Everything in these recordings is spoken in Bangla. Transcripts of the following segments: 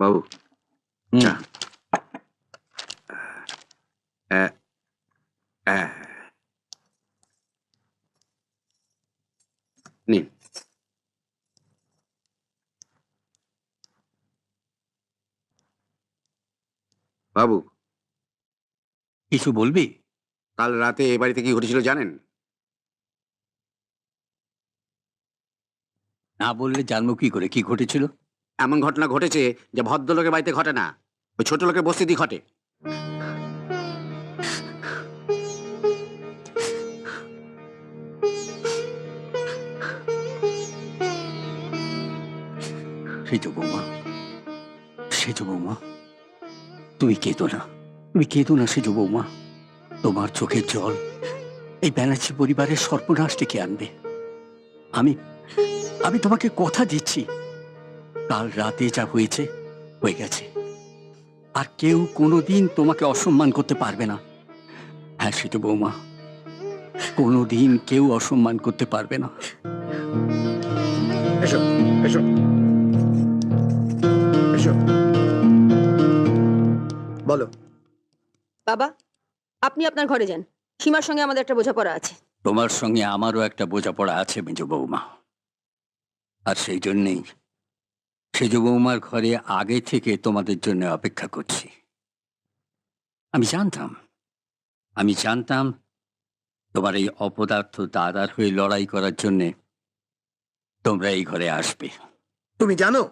বাবু চা নিন। বাবু কিছু বলবি? কাল রাতে এ বাড়িতে কি ঘটেছিল জানেন? না বললে জানবো কি করে কি ঘটেছিল? এমন ঘটনা ঘটেছে যে ভদ্রলোকের বাড়িতে ঘটে না, ওই ছোট লোকের বস্তিতে ঘটে। সেজ বৌমা, সেজ বৌমা, তুমি কেঁদো না, তুমি কেঁদো না সেজ বৌমা। তোমার চোখের জল এই ব্যানার্জি পরিবারের সর্বনাশ ডেকে আনবে। আমি আমি তোমাকে কথা দিচ্ছি, কাল রাতে যা হয়েছে হয়ে গেছে, আর কেউ কোনোদিন তোমাকে অসম্মান করতে পারবে না। হ্যাঁ সেজ বৌমা, কোনোদিন কেউ অসম্মান করতে পারবে না। এসো এসো এসো, বলো। বাবা, আপনি আপনার ঘরে যান। সীমার সঙ্গে আমাদের একটা বোঝাপড়া আছে। তোমার সঙ্গে আমারও একটা বোঝাপড়া আছে মেজ বৌমা, আর সেই জন্যেই সেজ বৌমার ঘরে আগে থেকে তোমাদের জন্য অপেক্ষা করছি। আমি জানতাম তোমার এই অপদার্থ দাদার হয়ে লড়াই করার জন্যে তোমরা এই ঘরে আসবে। তুমি জানো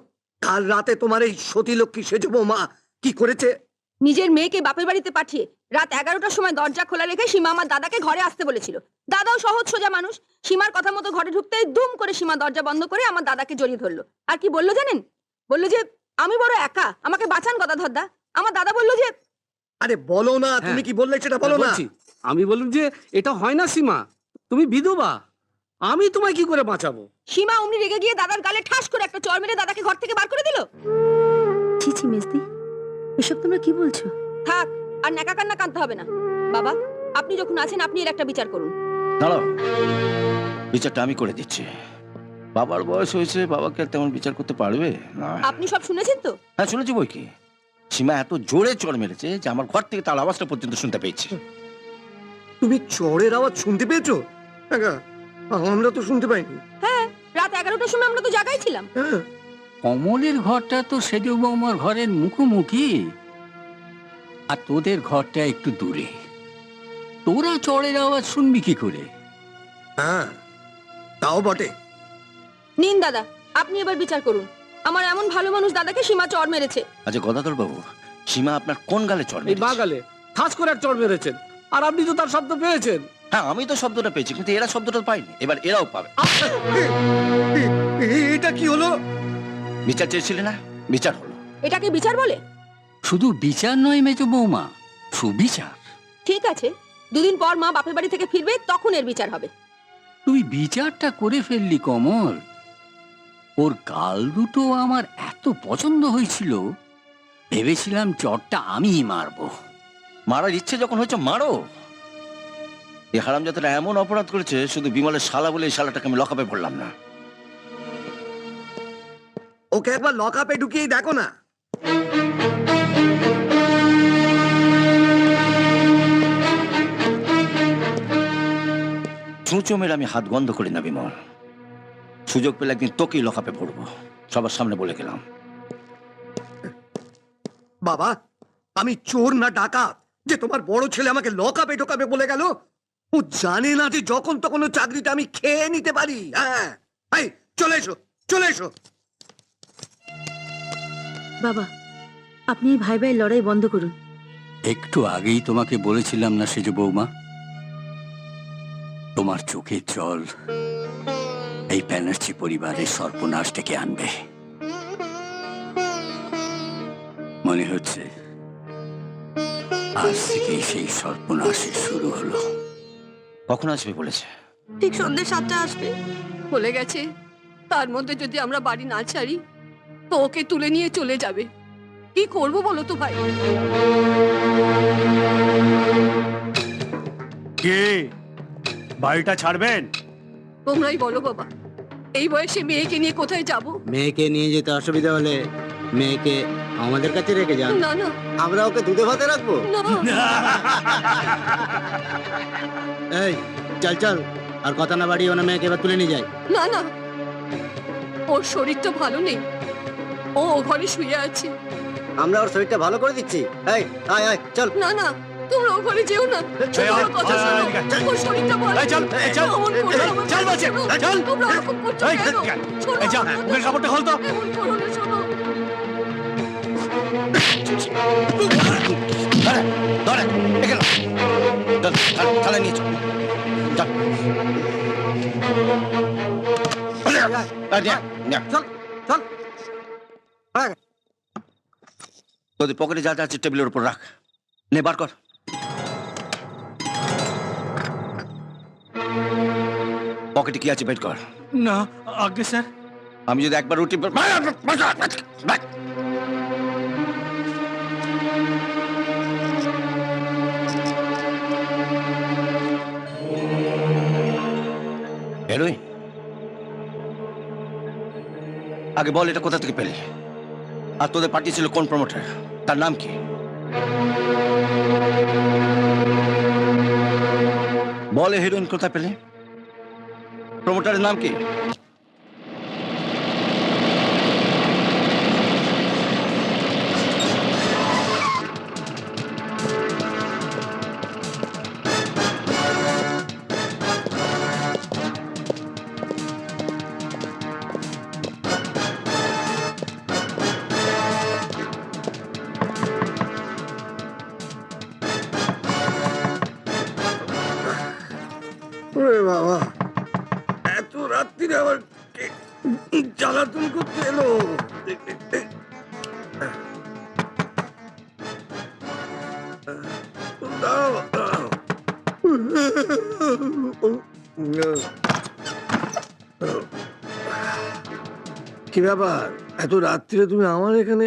কাল রাতে তোমার এই সতীলক্ষ্মী সেজ বৌমা কি করেছে? নিজের মেয়েকে বাপের বাড়িতে পাঠিয়ে রাত 11টার সময় দরজা খোলা রেখে সীমা আমার দাদাকে ঘরে আসতে বলেছিল। দাদাও সহজ সোজা মানুষ, সীমার কথা মতো ঘরে ঢুকতেই দুম করে সীমা দরজা বন্ধ করে আমার দাদাকে জড়িয়ে ধরলো। আর কি বললো জানেন? বললো যে আমি বড় একা, আমাকে বাঁচান গদাধরদা। আমার দাদা বললো যে আরে বলো না, তুমি কি বললে সেটা বলো না। আমি বললাম যে এটা হয় না সীমা, তুমি বিধবা, আমি তোমায় কি করে বাঁচাবো? সীমা অমনি রেগে গিয়ে দাদার গালে ঠাস করে একটা চড় মেরে দাদাকে ঘর থেকে বার করে দিল। ছি ছি মেজদি, এসব তোমরা কি বলছো? থাক, আর ন্যাকা কান্না কাঁদতে হবে না। বাবা, আপনি যখন আছেন আপনি এর একটা বিচার করুন। দাঁড়াও, বিচারটা আমি করে দিচ্ছি। বাবার বয়স হয়েছে, বাবাকে আর তেমন বিচার করতে পারবে না। আপনি সব শুনেছেন তো? হ্যাঁ শুনেছি বই কি। সীমা এত জোরে চড় মেরেছে যে আমার ঘর থেকে তার আওয়াজটা পর্যন্ত শুনতে পেয়েছি। তুমি চড়ের আওয়াজ শুনতে পেয়েছো? একা, আমরা তো শুনতে পাইনি। হ্যাঁ, রাত 11টার সময় আমরা তো জাগাই ছিলাম। হ্যাঁ, কমলের ঘরটা তো সেজ বৌমার ঘরের মুখোমুখি, আর তোদের ঘরটা একটু দূরে। তোরা চড়ের আওয়াজ শুনবি কি করে? হ্যাঁ, তাও বটে। নিন দাদা, আপনি এবার বিচার করুন। আমার এমন ভালো মানুষ দাদাকে সীমা চড় মেরেছে। আচ্ছা গদাধর বাবু, সীমা আপনার কোন গালে চড় এই মেরেছে? বাগালে ঠাস করে এক চড় মেরেছেন, আর আপনি তো তার শব্দ পেয়েছেন। হ্যাঁ আমি তো শব্দটা পেয়েছি, কিন্তু এরা শব্দটা পাইনি। এবার এরাও পাবে। এটা কি হলো? বিচার চেয়েছিলে না, বিচার হলো। এটাকে বিচার বলে? শুধু বিচার নয় মেজ বৌমা, সুবিচার। ঠিক আছে, দুদিন পর মা বাপের বাড়ি থেকে ফিরবে, তখন এর বিচার হবে। তুই বিচারটা করে ফেললি কমল। ওর গাল দুটো আমার এত পছন্দ হয়েছিল, ভেবেছিলাম চটটা আমিই মারবো। মারার ইচ্ছে যখন হয়েছে মারো। এই হারামজাদাটা এমন অপরাধ করেছে, শুধু বিমলের শালা বলে এই শালাটাকে আমি লকআপে ভরলাম না। ওকে একবার লকআপে ঢুকিয়ে দেখো না। ছুঁচো মেরে আমি হাত বন্ধ করি না বিমল। সুযোগ পেলে একদিন তোকেই লকআপে ভরবো, সবার সামনে বলে গেলাম। বাবা, আমি চোর না ডাকাত যে তোমার বড় ছেলে আমাকে লকআপে ঢোকাবে বলে গেল? ও জানে না যে যখন তখন ও চাকরিটা আমি খেয়ে নিতে পারি। হ্যাঁ, এই চলে এসো, চলে এসো। বাবা, আপনি এই ভাই ভাইয়ের লড়াই বন্ধ করুন। একটু আগেই তোমাকে বলেছিলাম না সেজ বৌমা, তোমার চোখের জল এই ব্যানার্জি পরিবারের সর্বনাশ ডেকে আনবে। মনে হচ্ছে আজ থেকেই সেই সর্বনাশের শুরু হলো। কখন আসবে বলেছে? ঠিক সন্ধ্যে 7টা আসবে বলে গেছে। তার মধ্যে যদি আমরা বাড়ি না ছাড়ি তো ওকে তুলে নিয়ে চলে যাবে। কি করব বলো তো ভাই? কে বাড়িটা ছাড়বেন? তোমরাই বলো বাবা, এই বয়সে মেয়েকে নিয়ে কোথায় যাব? মেয়েকে নিয়ে যেতে অসুবিধা হলে মেয়েকে আমাদের কাছে রেখে যান, না না আমরা ওকে দুধে ভাতে রাখবো। না এই চল চল, আর কথা না বাড়িয়ে ওনা মেয়েকে এবার তুলে নিয়ে যায়। না না, ওর শরীরটা ভালো নেই, ও ঘরে শুয়ে আছে। আমরা ওর শরীরটা ভালো করে দিচ্ছি। এই আয় আয় চল। না না, তোমরা ও ঘরে যেও না। এই, আমার কথা এই, শোনো, এই, ওর শরীরটা ভালো এই, চল, নেই। এই, চল, অমন করো না, আমার চল কথা বলছি, শোনো। চল। তোমরা ওরকম করছো এই, কেন? শোনো, এই যা, আমার মুখের কাপড়টা খোল তো। এমন করো না, শোনো। ধরে এখানে থানায় নিয়ে চল। চল। চল চল। তোদের পকেটে যা যা আছে টেবিলের উপর রাখ, নে বার কর। পকেটে কি আছে বের কর। না আগে স্যার। আমি যদি একবার রুটি হেরোইন, আগে বল এটা কোথা থেকে পেলে, আর তোদের পাঠিয়েছিল কোন প্রমোটার, তার নাম কি? বলে হেরোইন কোথায় পেলে, প্রমোটারের নাম কি? ওরে বাবা, এত রাত্রিরে আবার কে জ্বালাতন করতে এলো? দাও, দাও। কি ব্যাপার, এত রাত্রিরে তুমি আমার এখানে?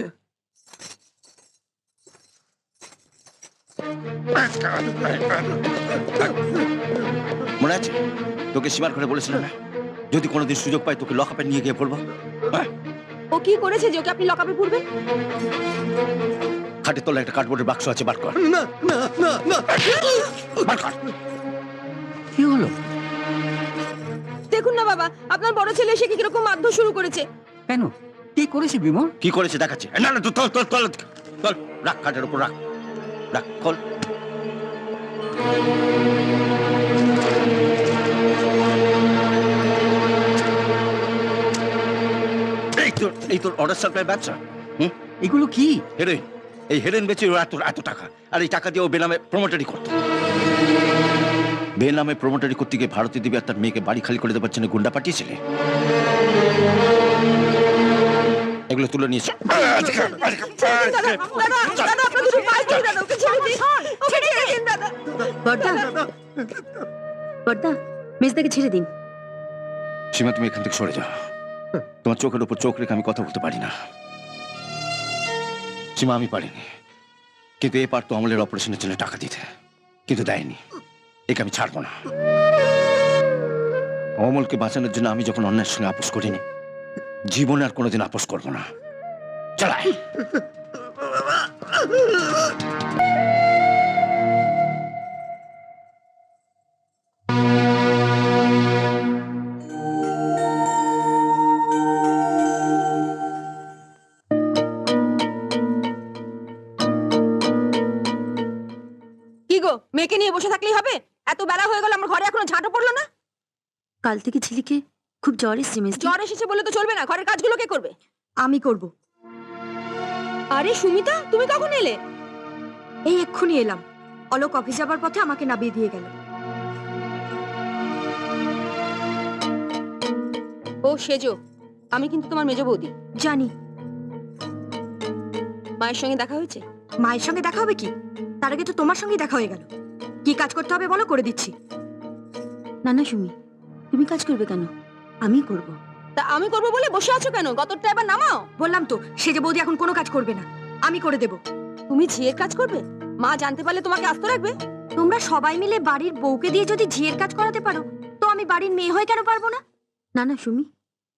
মনে আছে তোকে সীমার করে বলেছিলাম না, যদি কোনোদিন সুযোগ পাই তোকে লকআপে নিয়ে গিয়ে পড়বো। ও কি করেছে যে ওকে আপনি লকআপে পুরবেন? খাটের তলায় একটা কার্ডবোর্ডের বাক্স আছে, বার কর। না না না না। বার কর। কি হলো? দেখুন না বাবা, আপনার বড় ছেলে এসে কিরকম মারধর শুরু করেছে। কেন? কি করেছে বিমল? কি করেছে দেখাচ্ছে। না না, তোল তোল তোল তোল, রাখ খাটের উপর রাখ, রাখ খোল। এই তোর অর্ডার সাপ্লাই ব্যবসা। এগুলো কি? হেরোইন, এই হেরোইন বেচে ওর এত টাকা, আর এই টাকা দিয়ে ও বেনামে প্রমোটারি করত। বেনামে প্রমোটারি করতে গিয়ে ভারতী দেবী আর তার মেয়েকে বাড়ি খালি করে দেওয়ার জন্য গুন্ডা পাঠিয়েছিলে। এগুলো তুলে নিয়েছে। বর্দা বর্দা, মেজদাকে ছেড়ে দিন। সীমা, তুমি এখান থেকে সরে যাও। তোমার চোখের উপর চোখ রেখে আমি কথা বলতে পারি না। সীমা, আমি পারিনি, কিন্তু এ পারতো অমলের অপারেশনের জন্য টাকা দিতে, কিন্তু দেয়নি। একে আমি ছাড়বো না। অমলকে বাঁচানোর জন্য আমি যখন অন্যের সঙ্গে আপোষ করিনি, জীবনে আর কোনোদিন আপোষ করবো না। চালাই। কি গো, মেয়েকে নিয়ে বসে থাকলেই হবে? এত বেলা হয়ে গেল, আমার ঘরে এখনো ঝাঁটো পড়লো না। কাল থেকে ছেলেকে খুব জ্বর এসেছে মেজদি। জ্বর এসেছে বলে তো চলবে না, ঘরের কাজগুলো কে করবে? আমি করব। আরে সুমিতা, তুমি কখন এলে? এই এক্ষুনি এলাম। অলোক অফিস যাবার পথে আমাকে নামিয়ে দিয়ে গেল। ও সেজো, আমি কিন্তু তোমার মেজ বৌদি। জানি। মায়ের সঙ্গে দেখা হয়েছে? মায়ের সঙ্গে দেখা হবে কি? তার আগে তো তোমার সঙ্গেই দেখা হয়ে গেল। কি কাজ করতে হবে বলো, করে দিচ্ছি। না না সুমি, তুমি কাজ করবে কেন? আমি করব। তা আমি করবো বলে বসে আছো কেন? গতরটা এবার নামাও। বললাম তো, সেজে বৌদি এখন কোনো কাজ করবে না, আমি করে দেব। তুমি ঝিয়ের কাজ করবে? মা জানতে পারলে তোমাকে আস্ত রাখবে। তোমরা সবাই মিলে বাড়ির বউকে দিয়ে যদি ঝিয়ের কাজ করাতে পারো, তো আমি বাড়ির মেয়ে হয়ে কেন পারবো না? না না সুমি,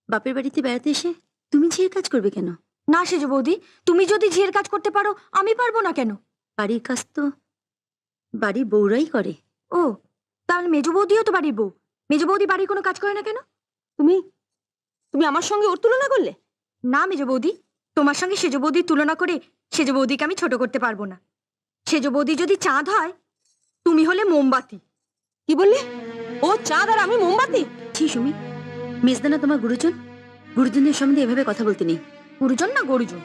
বাপের বাড়িতে বেড়াতে এসে তুমি ঝিয়ের কাজ করবে কেন? না সেজ বৌদি, তুমি যদি ঝিয়ের কাজ করতে পারো আমি পারবো না কেন? বাড়ির কাজ তো বাড়ির বউরাই করে। ও, তাহলে মেজ বৌদিও তো বাড়ির বউ। মেজ বৌদি বাড়ির কোনো কাজ করে না কেন? তুমি তুমি আমার সঙ্গে ওর তুলনা করলে? না মেজ বৌদি, তোমার সঙ্গে সেজ বৌদির তুলনা করে সেজ বৌদিকে আমি ছোট করতে পারবো না। সেজ বৌদি যদি চাঁদ হয়, তুমি হলে মোমবাতি। কি বললে? ও চাঁদ আর আমি মোমবাতি? ছি সুমি, মেজদানা তোমার গুরুজন, গুরুজনদের সম্বন্ধে এভাবে কথা বলতে নেই। গুরুজন না গরুজন?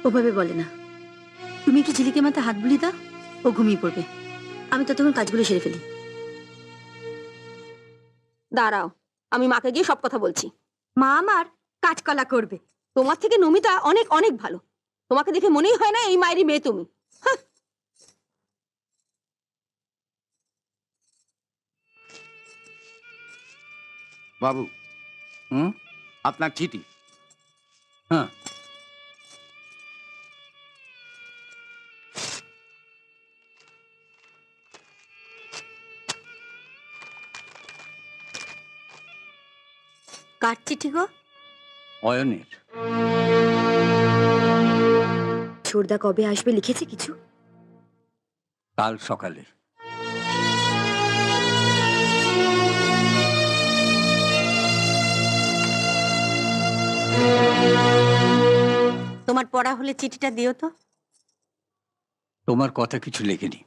ওভাবে বলে না। তুমি কি ঝিলিকে মাথা হাত বুলিয়ে দাও, ও ঘুমিয়ে পড়বে। আমি ততক্ষণ কাজগুলো সেরে ফেলি। দাঁড়াও, আমি মাকে গিয়ে সব কথা বলছি। মা আমার কাজকলা করবে। তোমার থেকে নমিতা অনেক অনেক ভালো। তোমাকে দেখে মনেই হয় না এই মায়েরই মেয়ে তুমি। বাবু, হুম? আপনার চিঠি। হ্যাঁ, কার চিঠি গো? অয়নের। ছোড়দা কবে আসবে লিখেছে কিছু? কাল সকালে। তোমার পড়া হলে চিঠিটা দিও তো। তোমার কথা কিছু লেখেনি।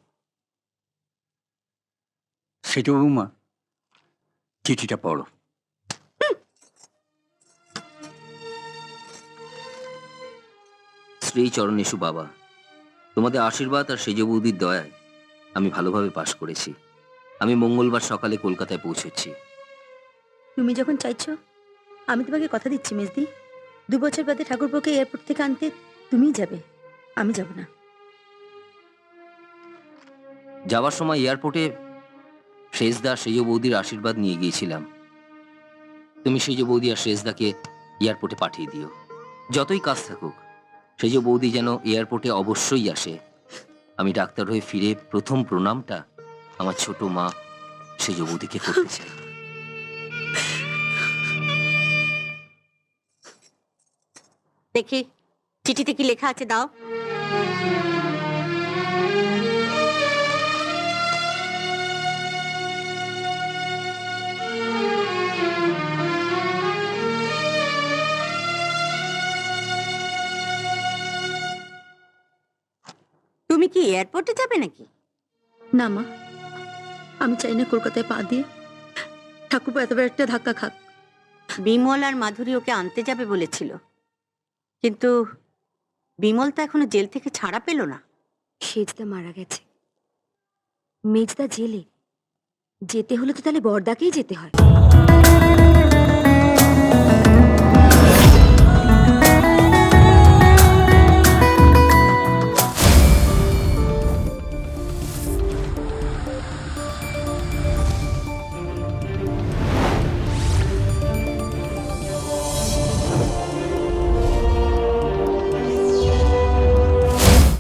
সেটা বৌমা, চিঠিটা পড়ো। শ্রী চরণেশু বাবা, তোমাদের আশীর্বাদ আর সেজ বৌদির দয়ায় আমি ভালোভাবে পাশ করেছি। আমি মঙ্গলবার সকালে কলকাতায় পৌঁছেছি। তুমি যখন চাইছো, আমি তোমাকে কথা দিচ্ছি মেজদি, 2 বছর বাদে ঠাকুরপোকে এয়ারপোর্ট থেকে আনতে তুমিই যাবে, আমি যাব না। যাওয়ার সময় এয়ারপোর্টে শেষদা সেজ বৌদির আশীর্বাদ নিয়ে গিয়েছিলাম। তুমি সেজ বৌদি আর শেষদাকে এয়ারপোর্টে পাঠিয়ে দিও। যতই কাজ থাকুক, সেজ বৌদি যেন এয়ারপোর্টে অবশ্যই আসে। আমি ডাক্তার হয়ে ফিরে প্রথম প্রণামটা আমার ছোট মা সেজ বৌদিকে করতে চাই। দেখি চিঠিতে কি লেখা আছে, দাও। তুমি কি এয়ারপোর্টে যাবে নাকি? না মা, আমি চাই না কলকাতায় পা দিয়ে ঠাকুরপো এতবার একটা ধাক্কা খাক। বিমল আর মাধুরী ওকে আনতে যাবে বলেছিল, কিন্তু বিমল তো এখনো জেল থেকে ছাড়া পেল না। সেজদা মারা গেছে, মেজদা জেলে। যেতে হলে তো তাহলে বড়দাকেই যেতে হয়।